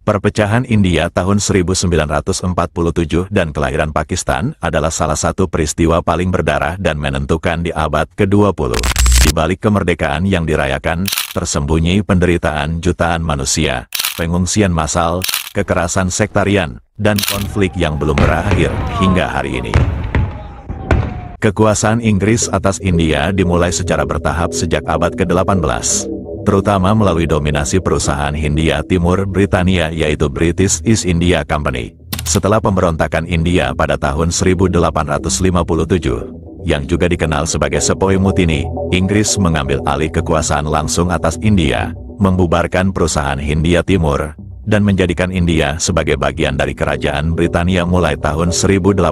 Perpecahan India tahun 1947 dan kelahiran Pakistan adalah salah satu peristiwa paling berdarah dan menentukan di abad ke-20. Di balik kemerdekaan yang dirayakan, tersembunyi penderitaan jutaan manusia, pengungsian massal, kekerasan sektarian, dan konflik yang belum berakhir hingga hari ini. Kekuasaan Inggris atas India dimulai secara bertahap sejak abad ke-18. Terutama melalui dominasi perusahaan Hindia Timur Britania yaitu British East India Company. Setelah pemberontakan India pada tahun 1857, yang juga dikenal sebagai Sepoy Mutiny, Inggris mengambil alih kekuasaan langsung atas India, membubarkan perusahaan Hindia Timur, dan menjadikan India sebagai bagian dari kerajaan Britania mulai tahun 1858.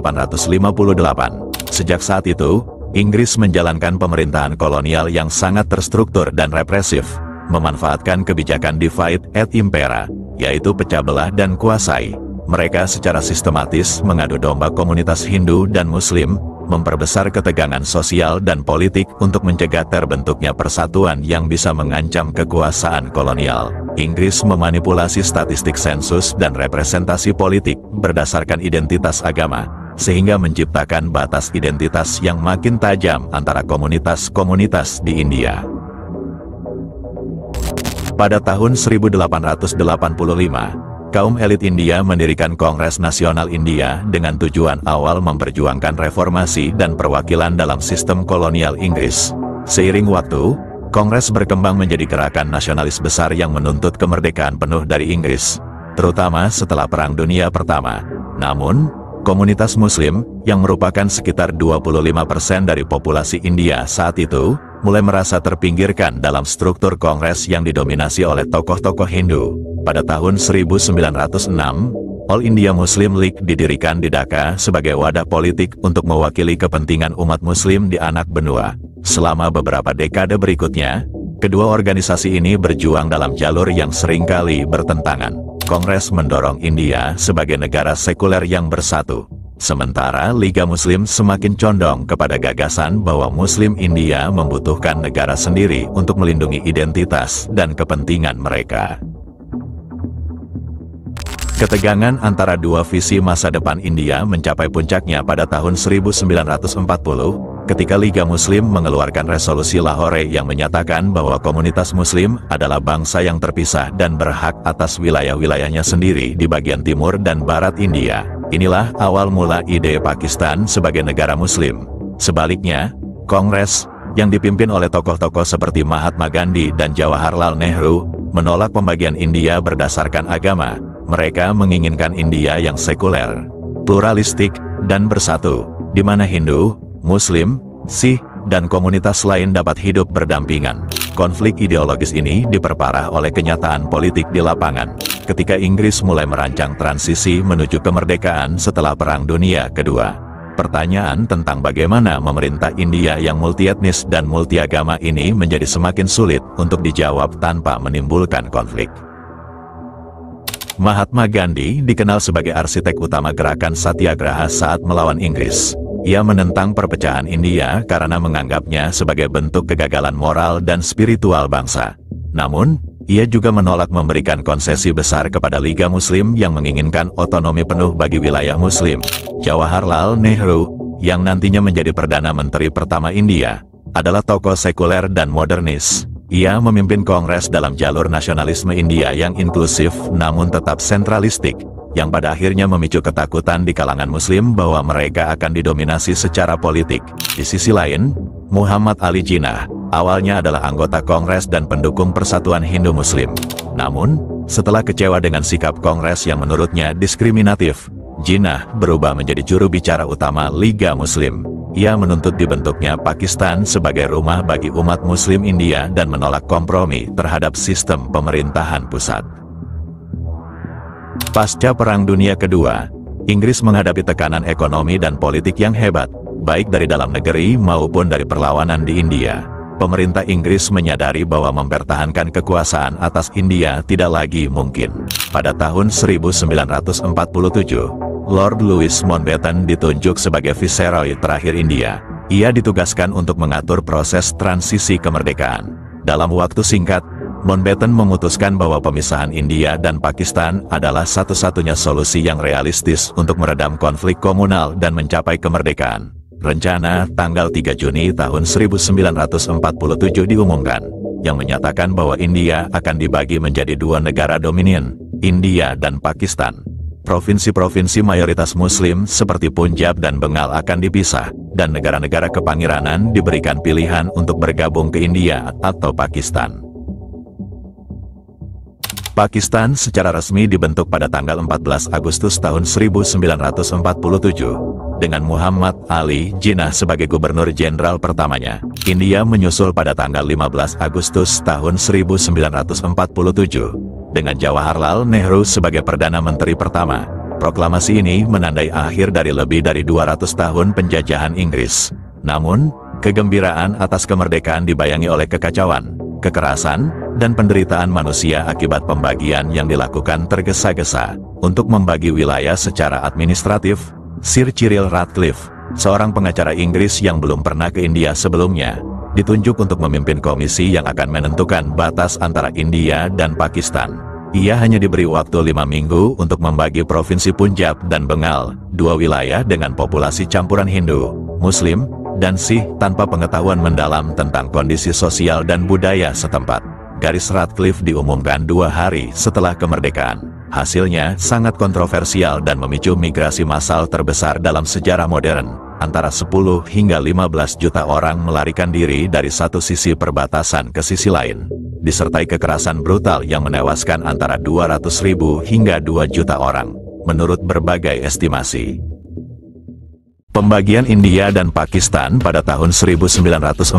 Sejak saat itu, Inggris menjalankan pemerintahan kolonial yang sangat terstruktur dan represif, memanfaatkan kebijakan divide et impera, yaitu pecah belah dan kuasai. Mereka secara sistematis mengadu domba komunitas Hindu dan Muslim, memperbesar ketegangan sosial dan politik untuk mencegah terbentuknya persatuan yang bisa mengancam kekuasaan kolonial. Inggris memanipulasi statistik sensus dan representasi politik berdasarkan identitas agama, sehingga menciptakan batas identitas yang makin tajam antara komunitas-komunitas di India. Pada tahun 1885, kaum elit India mendirikan Kongres Nasional India dengan tujuan awal memperjuangkan reformasi dan perwakilan dalam sistem kolonial Inggris. Seiring waktu, Kongres berkembang menjadi gerakan nasionalis besar yang menuntut kemerdekaan penuh dari Inggris, terutama setelah Perang Dunia Pertama. Namun, komunitas Muslim, yang merupakan sekitar 25% dari populasi India saat itu, mulai merasa terpinggirkan dalam struktur Kongres yang didominasi oleh tokoh-tokoh Hindu. Pada tahun 1906, All India Muslim League didirikan di Dhaka sebagai wadah politik untuk mewakili kepentingan umat Muslim di anak benua. Selama beberapa dekade berikutnya, kedua organisasi ini berjuang dalam jalur yang seringkali bertentangan. Kongres mendorong India sebagai negara sekuler yang bersatu. Sementara Liga Muslim semakin condong kepada gagasan bahwa Muslim India membutuhkan negara sendiri untuk melindungi identitas dan kepentingan mereka. Ketegangan antara dua visi masa depan India mencapai puncaknya pada tahun 1940, ketika Liga Muslim mengeluarkan resolusi Lahore yang menyatakan bahwa komunitas Muslim adalah bangsa yang terpisah dan berhak atas wilayah-wilayahnya sendiri di bagian timur dan barat India. Inilah awal mula ide Pakistan sebagai negara Muslim. Sebaliknya, Kongres, yang dipimpin oleh tokoh-tokoh seperti Mahatma Gandhi dan Jawaharlal Nehru, menolak pembagian India berdasarkan agama. Mereka menginginkan India yang sekuler, pluralistik, dan bersatu, di mana Hindu, Muslim, Sikh, dan komunitas lain dapat hidup berdampingan. Konflik ideologis ini diperparah oleh kenyataan politik di lapangan, ketika Inggris mulai merancang transisi menuju kemerdekaan setelah Perang Dunia Kedua. Pertanyaan tentang bagaimana memerintah India yang multietnis dan multiagama ini menjadi semakin sulit untuk dijawab tanpa menimbulkan konflik. Mahatma Gandhi dikenal sebagai arsitek utama gerakan Satyagraha saat melawan Inggris. Ia menentang perpecahan India karena menganggapnya sebagai bentuk kegagalan moral dan spiritual bangsa. Namun, ia juga menolak memberikan konsesi besar kepada Liga Muslim yang menginginkan otonomi penuh bagi wilayah Muslim. Jawaharlal Nehru, yang nantinya menjadi Perdana Menteri pertama India, adalah tokoh sekuler dan modernis. Ia memimpin Kongres dalam jalur nasionalisme India yang inklusif namun tetap sentralistik, yang pada akhirnya memicu ketakutan di kalangan Muslim bahwa mereka akan didominasi secara politik. Di sisi lain, Muhammad Ali Jinnah, awalnya adalah anggota Kongres dan pendukung persatuan Hindu-Muslim. Namun, setelah kecewa dengan sikap Kongres yang menurutnya diskriminatif, Jinnah berubah menjadi juru bicara utama Liga Muslim. Ia menuntut dibentuknya Pakistan sebagai rumah bagi umat Muslim India dan menolak kompromi terhadap sistem pemerintahan pusat. Pasca Perang Dunia Kedua, Inggris menghadapi tekanan ekonomi dan politik yang hebat, baik dari dalam negeri maupun dari perlawanan di India. Pemerintah Inggris menyadari bahwa mempertahankan kekuasaan atas India tidak lagi mungkin. Pada tahun 1947, Lord Louis Mountbatten ditunjuk sebagai Viceroy terakhir India. Ia ditugaskan untuk mengatur proses transisi kemerdekaan. Dalam waktu singkat, Mountbatten memutuskan bahwa pemisahan India dan Pakistan adalah satu-satunya solusi yang realistis untuk meredam konflik komunal dan mencapai kemerdekaan. Rencana tanggal 3 Juni tahun 1947 diumumkan, yang menyatakan bahwa India akan dibagi menjadi dua negara dominion, India dan Pakistan. Provinsi-provinsi mayoritas Muslim seperti Punjab dan Bengal akan dipisah, dan negara-negara kepangiranan diberikan pilihan untuk bergabung ke India atau Pakistan. Pakistan secara resmi dibentuk pada tanggal 14 Agustus tahun 1947, dengan Muhammad Ali Jinnah sebagai gubernur jenderal pertamanya. India menyusul pada tanggal 15 Agustus tahun 1947, dengan Jawaharlal Nehru sebagai Perdana Menteri pertama. Proklamasi ini menandai akhir dari lebih dari 200 tahun penjajahan Inggris. Namun, kegembiraan atas kemerdekaan dibayangi oleh kekacauan, kekerasan, dan penderitaan manusia akibat pembagian yang dilakukan tergesa-gesa. Untuk membagi wilayah secara administratif, Sir Cyril Ratcliffe, seorang pengacara Inggris yang belum pernah ke India sebelumnya, ditunjuk untuk memimpin komisi yang akan menentukan batas antara India dan Pakistan. Ia hanya diberi waktu 5 minggu untuk membagi provinsi Punjab dan Bengal, dua wilayah dengan populasi campuran Hindu, Muslim, dan Sikh tanpa pengetahuan mendalam tentang kondisi sosial dan budaya setempat. Garis Ratcliffe diumumkan 2 hari setelah kemerdekaan. Hasilnya sangat kontroversial dan memicu migrasi massal terbesar dalam sejarah modern. Antara 10 hingga 15 juta orang melarikan diri dari satu sisi perbatasan ke sisi lain, disertai kekerasan brutal yang menewaskan antara 200.000 hingga 2 juta orang, menurut berbagai estimasi. Pembagian India dan Pakistan pada tahun 1947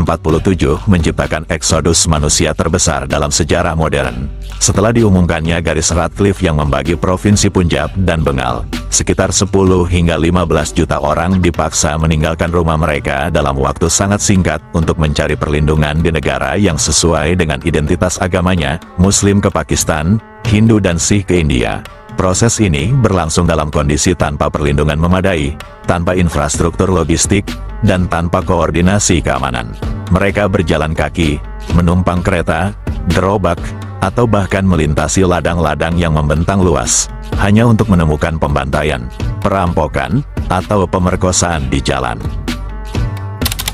menciptakan eksodus manusia terbesar dalam sejarah modern. Setelah diumumkannya garis Ratcliffe yang membagi provinsi Punjab dan Bengal, sekitar 10 hingga 15 juta orang dipaksa meninggalkan rumah mereka dalam waktu sangat singkat untuk mencari perlindungan di negara yang sesuai dengan identitas agamanya, Muslim ke Pakistan, Hindu dan Sikh ke India. Proses ini berlangsung dalam kondisi tanpa perlindungan memadai, tanpa infrastruktur logistik, dan tanpa koordinasi keamanan. Mereka berjalan kaki, menumpang kereta, gerobak, atau bahkan melintasi ladang-ladang yang membentang luas, hanya untuk menemukan pembantaian, perampokan, atau pemerkosaan di jalan.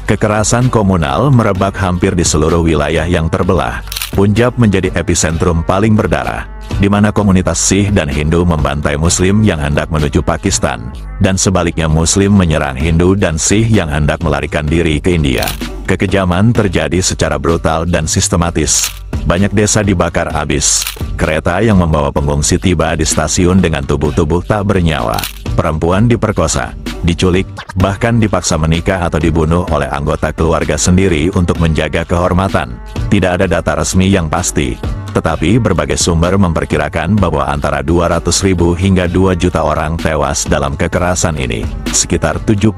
Kekerasan komunal merebak hampir di seluruh wilayah yang terbelah. Punjab menjadi epicentrum paling berdarah, di mana komunitas Sikh dan Hindu membantai Muslim yang hendak menuju Pakistan, dan sebaliknya Muslim menyerang Hindu dan Sikh yang hendak melarikan diri ke India. Kekejaman terjadi secara brutal dan sistematis. Banyak desa dibakar habis, kereta yang membawa pengungsi tiba di stasiun dengan tubuh-tubuh tak bernyawa, perempuan diperkosa, diculik, bahkan dipaksa menikah atau dibunuh oleh anggota keluarga sendiri untuk menjaga kehormatan. Tidak ada data resmi yang pasti, tetapi berbagai sumber memperkirakan bahwa antara 200.000 hingga 2 juta orang tewas dalam kekerasan ini. Sekitar 75.000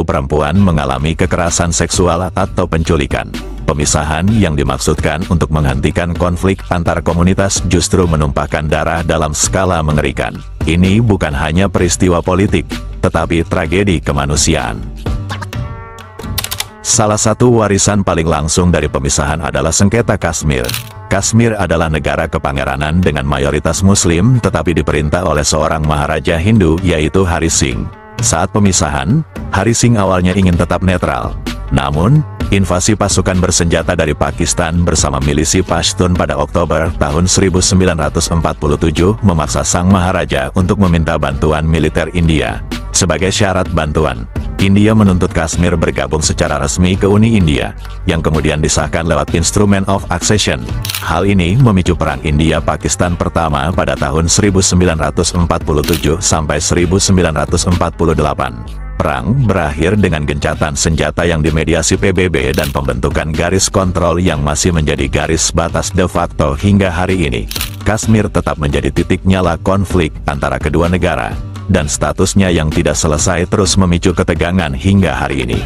perempuan mengalami kekerasan seksual atau penculikan. Pemisahan yang dimaksudkan untuk menghentikan konflik antar komunitas justru menumpahkan darah dalam skala mengerikan. Ini bukan hanya peristiwa politik, tetapi tragedi kemanusiaan. Salah satu warisan paling langsung dari pemisahan adalah sengketa Kashmir. Kashmir adalah negara kepangeranan dengan mayoritas Muslim tetapi diperintah oleh seorang maharaja Hindu yaitu Hari Singh. Saat pemisahan, Hari Singh awalnya ingin tetap netral. Namun, invasi pasukan bersenjata dari Pakistan bersama milisi Pashtun pada Oktober tahun 1947 memaksa sang maharaja untuk meminta bantuan militer India. Sebagai syarat bantuan, India menuntut Kashmir bergabung secara resmi ke Uni India, yang kemudian disahkan lewat Instrument of Accession. Hal ini memicu Perang India-Pakistan pertama pada tahun 1947 sampai 1948. Perang berakhir dengan gencatan senjata yang dimediasi PBB dan pembentukan garis kontrol yang masih menjadi garis batas de facto hingga hari ini. Kashmir tetap menjadi titik nyala konflik antara kedua negara, dan statusnya yang tidak selesai terus memicu ketegangan hingga hari ini.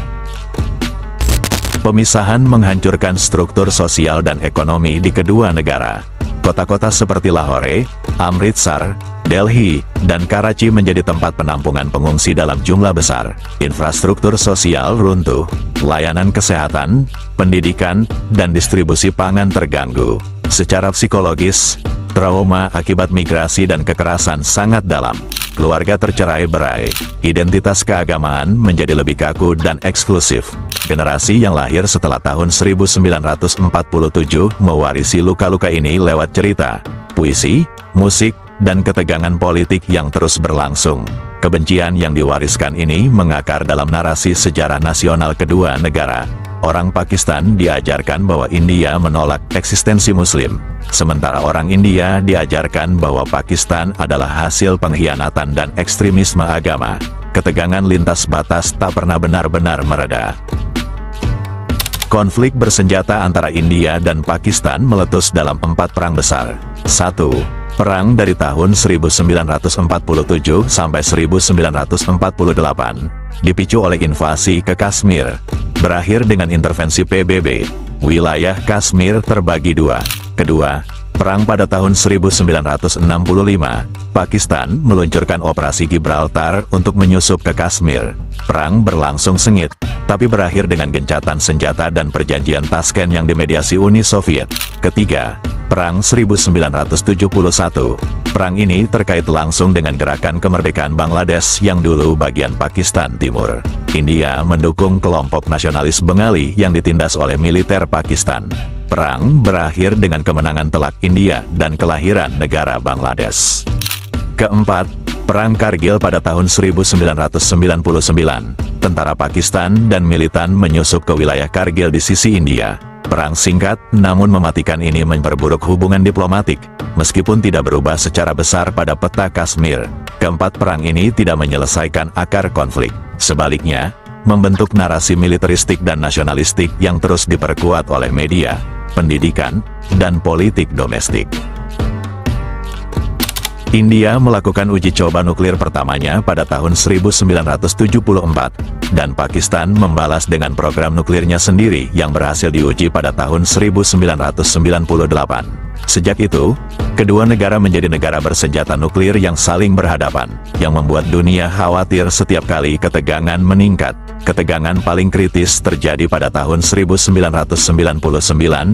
Pemisahan menghancurkan struktur sosial dan ekonomi di kedua negara. Kota-kota seperti Lahore, Amritsar, Delhi, dan Karachi menjadi tempat penampungan pengungsi dalam jumlah besar. Infrastruktur sosial runtuh, layanan kesehatan, pendidikan, dan distribusi pangan terganggu. Secara psikologis, trauma akibat migrasi dan kekerasan sangat dalam. Keluarga tercerai-berai, identitas keagamaan menjadi lebih kaku dan eksklusif. Generasi yang lahir setelah tahun 1947 mewarisi luka-luka ini lewat cerita, puisi, musik, dan ketegangan politik yang terus berlangsung. Kebencian yang diwariskan ini mengakar dalam narasi sejarah nasional kedua negara. Orang Pakistan diajarkan bahwa India menolak eksistensi Muslim, sementara orang India diajarkan bahwa Pakistan adalah hasil pengkhianatan dan ekstremisme agama. Ketegangan lintas batas tak pernah benar-benar mereda. Konflik bersenjata antara India dan Pakistan meletus dalam 4 perang besar. 1. Perang dari tahun 1947 sampai 1948, dipicu oleh invasi ke Kashmir. Berakhir dengan intervensi PBB, wilayah Kashmir terbagi 2. Kedua, perang pada tahun 1965, Pakistan meluncurkan operasi Gibraltar untuk menyusup ke Kashmir. Perang berlangsung sengit, tapi berakhir dengan gencatan senjata dan perjanjian Tashkent yang dimediasi Uni Soviet. Ketiga, Perang 1971. Perang ini terkait langsung dengan gerakan kemerdekaan Bangladesh yang dulu bagian Pakistan Timur. India mendukung kelompok nasionalis Bengali yang ditindas oleh militer Pakistan. Perang berakhir dengan kemenangan telak India dan kelahiran negara Bangladesh. Keempat, Perang Kargil pada tahun 1999. Tentara Pakistan dan militan menyusup ke wilayah Kargil di sisi India. Perang singkat, namun mematikan ini memperburuk hubungan diplomatik, meskipun tidak berubah secara besar pada peta Kashmir. Keempat perang ini tidak menyelesaikan akar konflik. Sebaliknya, membentuk narasi militeristik dan nasionalistik yang terus diperkuat oleh media, pendidikan, dan politik domestik. India melakukan uji coba nuklir pertamanya pada tahun 1974, dan Pakistan membalas dengan program nuklirnya sendiri yang berhasil diuji pada tahun 1998. Sejak itu, kedua negara menjadi negara bersenjata nuklir yang saling berhadapan, yang membuat dunia khawatir setiap kali ketegangan meningkat. Ketegangan paling kritis terjadi pada tahun 1999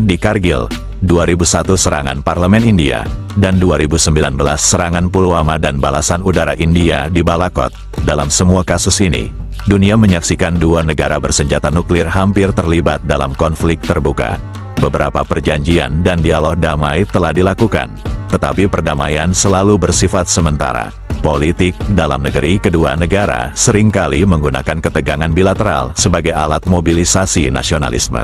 di Kargil, 2001 serangan parlemen India, dan 2019 serangan Pulwama dan balasan udara India di Balakot. Dalam semua kasus ini, dunia menyaksikan dua negara bersenjata nuklir hampir terlibat dalam konflik terbuka. Beberapa perjanjian dan dialog damai telah dilakukan, tetapi perdamaian selalu bersifat sementara. Politik dalam negeri kedua negara seringkali menggunakan ketegangan bilateral sebagai alat mobilisasi nasionalisme.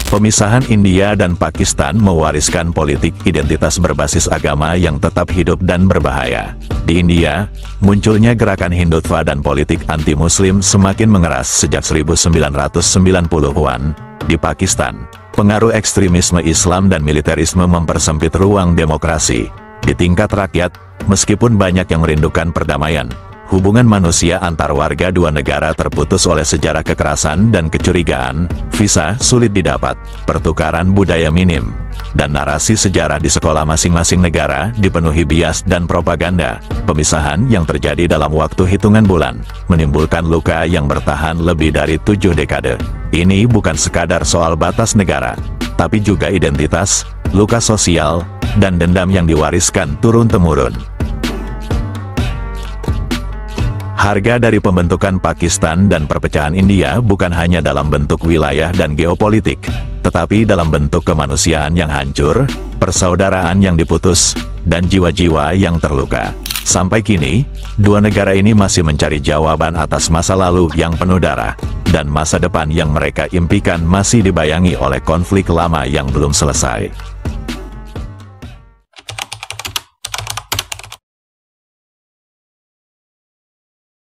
Pemisahan India dan Pakistan mewariskan politik identitas berbasis agama yang tetap hidup dan berbahaya. Di India, munculnya gerakan Hindutva dan politik anti-Muslim semakin mengeras sejak 1990-an. Di Pakistan, pengaruh ekstremisme Islam dan militerisme mempersempit ruang demokrasi. Di tingkat rakyat, meskipun banyak yang merindukan perdamaian, hubungan manusia antar warga dua negara terputus oleh sejarah kekerasan dan kecurigaan, visa sulit didapat, pertukaran budaya minim, dan narasi sejarah di sekolah masing-masing negara dipenuhi bias dan propaganda. Pemisahan yang terjadi dalam waktu hitungan bulan, menimbulkan luka yang bertahan lebih dari 7 dekade. Ini bukan sekadar soal batas negara, tapi juga identitas, luka sosial, dan dendam yang diwariskan turun-temurun. Harga dari pembentukan Pakistan dan perpecahan India bukan hanya dalam bentuk wilayah dan geopolitik, tetapi dalam bentuk kemanusiaan yang hancur, persaudaraan yang diputus, dan jiwa-jiwa yang terluka. Sampai kini, dua negara ini masih mencari jawaban atas masa lalu yang penuh darah, dan masa depan yang mereka impikan masih dibayangi oleh konflik lama yang belum selesai.